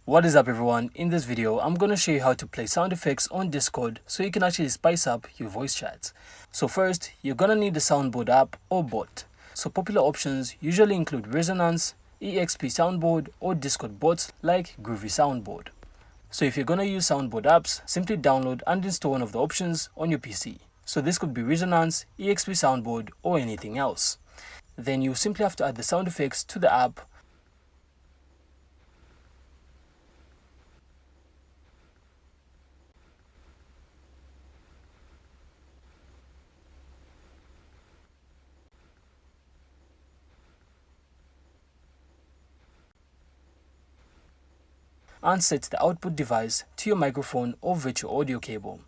What is up everyone, in this video I'm going to show you how to play sound effects on Discord so you can actually spice up your voice chats. So first, you're going to need the Soundboard app or bot. So popular options usually include Resonance, EXP Soundboard or Discord bots like Groovy Soundboard. So if you're going to use Soundboard apps, simply download and install one of the options on your PC. So this could be Resonance, EXP Soundboard or anything else. Then you simply have to add the sound effects to the app and set the output device to your microphone or virtual audio cable.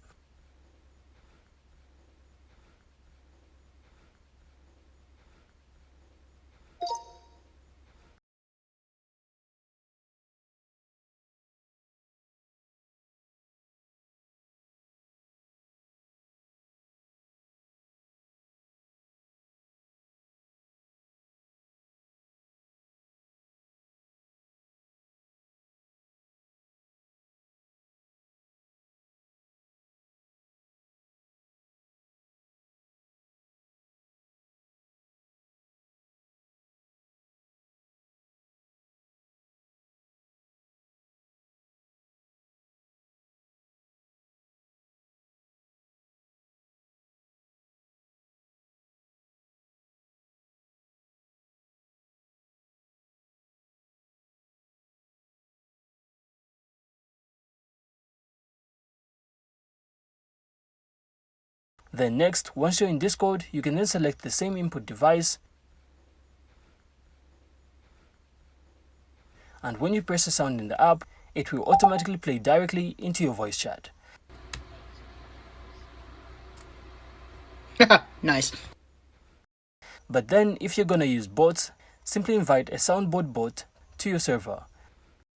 Then next, once you're in Discord, you can then select the same input device, and when you press the sound in the app, it will automatically play directly into your voice chat. Nice. But then if you're gonna use bots, simply invite a Soundboard bot to your server.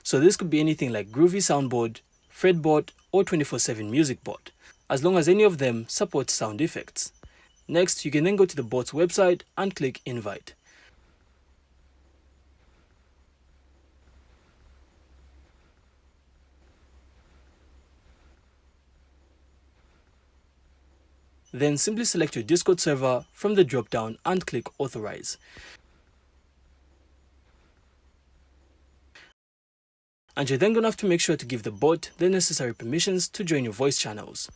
So this could be anything like Groovy Soundboard, Fretbot or 24/7 Music Bot, as long as any of them support sound effects. Next, you can then go to the bot's website and click invite. Then simply select your Discord server from the drop-down and click authorize. And you're then going to have to make sure to give the bot the necessary permissions to join your voice channels.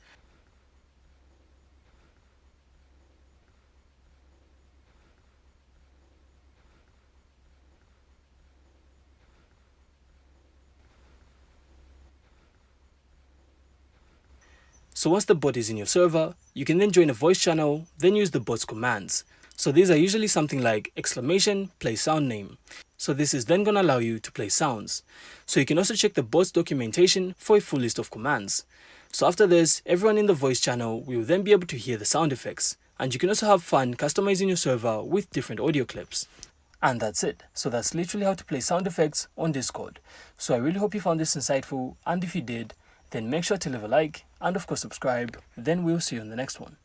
So once the bot is in your server, you can then join a voice channel, then use the bot's commands. So these are usually something like exclamation, play sound name. So this is then going to allow you to play sounds. So you can also check the bot's documentation for a full list of commands. So after this, everyone in the voice channel will then be able to hear the sound effects. And you can also have fun customizing your server with different audio clips. And that's it. So that's literally how to play sound effects on Discord. So I really hope you found this insightful, and if you did, then make sure to leave a like and of course subscribe. Then we'll see you in the next one.